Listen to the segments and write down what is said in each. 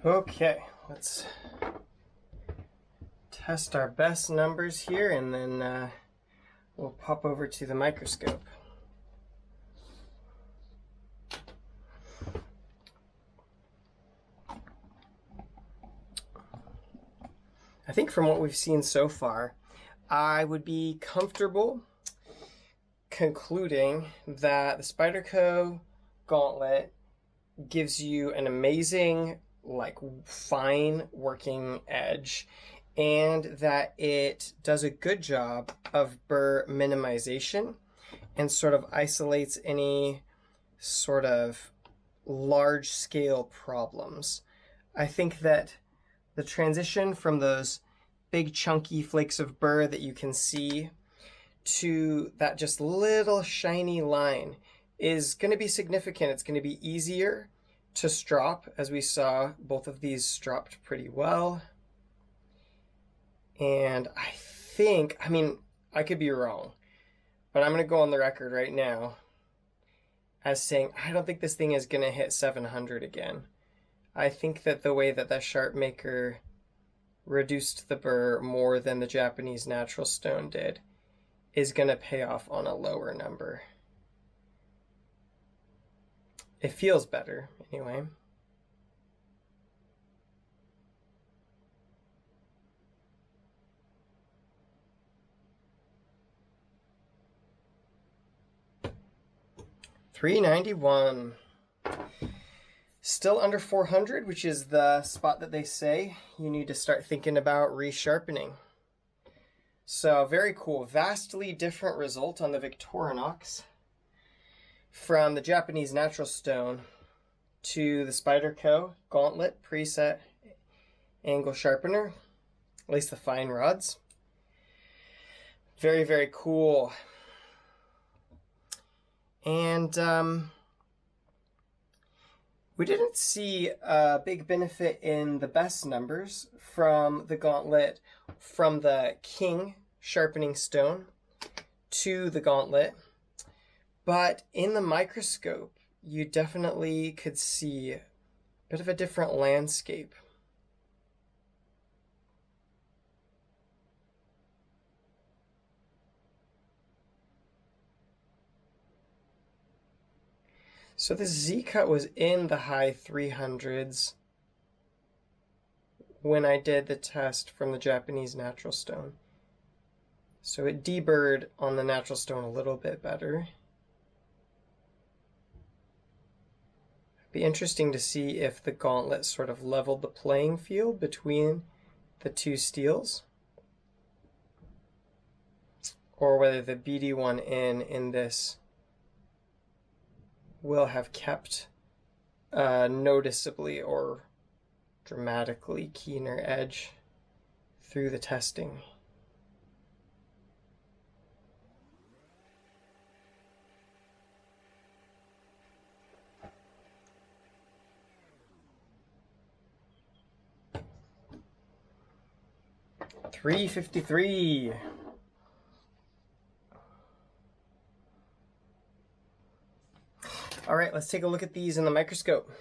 Okay, let's test our best numbers here, and then we'll pop over to the microscope. I think from what we've seen so far, I would be comfortable concluding that the Spyderco Gauntlet gives you an amazing, like, fine working edge, and that it does a good job of burr minimization and sort of isolates any sort of large scale problems. I think that the transition from those big chunky flakes of burr that you can see to that just little shiny line is going to be significant. It's going to be easier to strop, as we saw both of these stropped pretty well. And I think, I mean, I could be wrong, but I'm going to go on the record right now as saying I don't think this thing is going to hit 700 again. I think that the way that sharp maker reduced the burr more than the Japanese natural stone did is going to pay off on a lower number. It feels better, anyway. $391. Still under 400, which is the spot that they say you need to start thinking about resharpening. So very cool. Vastly different result on the Victorinox from the Japanese natural stone to the Spyderco Gauntlet preset angle sharpener, at least the fine rods. Very, very cool. And we didn't see a big benefit in the best numbers from the Gauntlet, from the King sharpening stone to the Gauntlet. But in the microscope, you definitely could see a bit of a different landscape. So the Z-Cut was in the high 300s when I did the test from the Japanese natural stone. So it deburred on the natural stone a little bit better. It'd be interesting to see if the Gauntlet sort of leveled the playing field between the two steels, or whether the BD1N in this will have kept noticeably or dramatically keener edge through the testing. $353. All right, let's take a look at these in the microscope.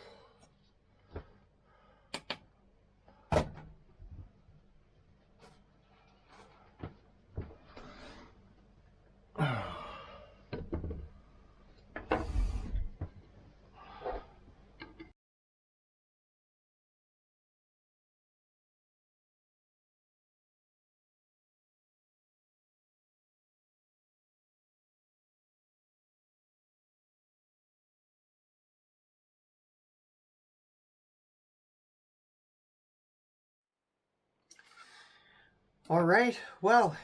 All right, well,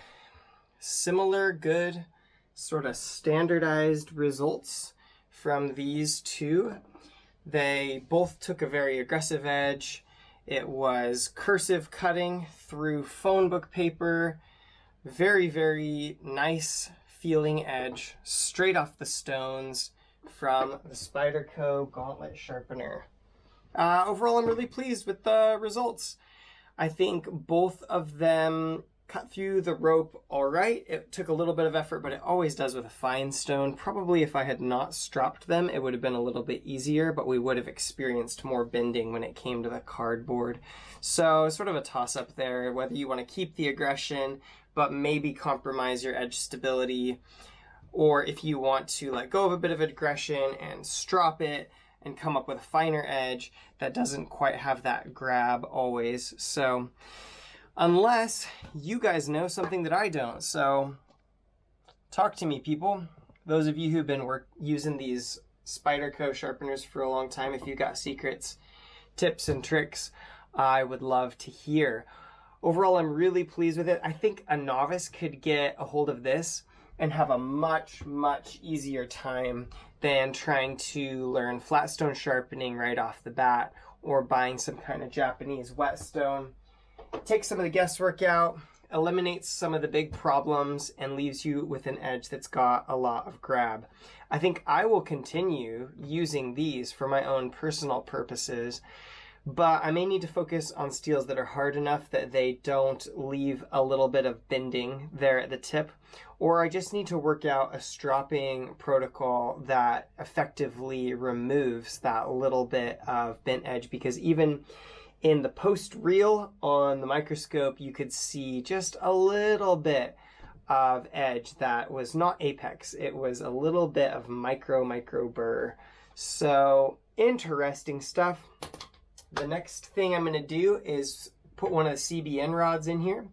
similar good sort of standardized results from these two. They both took a very aggressive edge. It was cursive cutting through phone book paper. Very, very nice feeling edge straight off the stones from the Spyderco Gauntlet sharpener. Overall, I'm really pleased with the results. I think both of them cut through the rope all right. It took a little bit of effort, but it always does with a fine stone. Probably if I had not stropped them, it would have been a little bit easier, but we would have experienced more bending when it came to the cardboard. So sort of a toss-up there, whether you want to keep the aggression, but maybe compromise your edge stability, or if you want to let go of a bit of aggression and strop it and come up with a finer edge that doesn't quite have that grab always. So unless you guys know something that I don't. So talk to me, people. Those of you who've been using these Spyderco sharpeners for a long time, if you got secrets, tips, and tricks, I would love to hear. Overall, I'm really pleased with it. I think a novice could get a hold of this and have a much, much easier time than trying to learn flat stone sharpening right off the bat, or buying some kind of Japanese whetstone. Takes some of the guesswork out, eliminates some of the big problems, and leaves you with an edge that's got a lot of grab. I think I will continue using these for my own personal purposes, but I may need to focus on steels that are hard enough that they don't leave a little bit of bending there at the tip, or I just need to work out a stropping protocol that effectively removes that little bit of bent edge, because even in the post reel on the microscope, you could see just a little bit of edge that was not apex. It was a little bit of micro burr. So interesting stuff. The next thing I'm going to do is put one of the CBN rods in here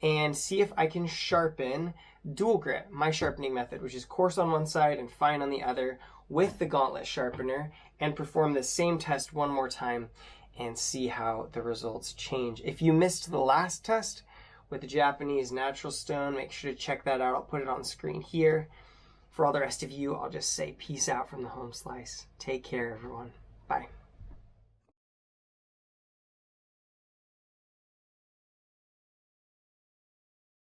and see if I can sharpen dual grit, my sharpening method, which is coarse on one side and fine on the other, with the Gauntlet sharpener, and perform the same test one more time and see how the results change. If you missed the last test with the Japanese natural stone, make sure to check that out. I'll put it on screen here. For all the rest of you, I'll just say peace out from the home slice. Take care, everyone. Bye.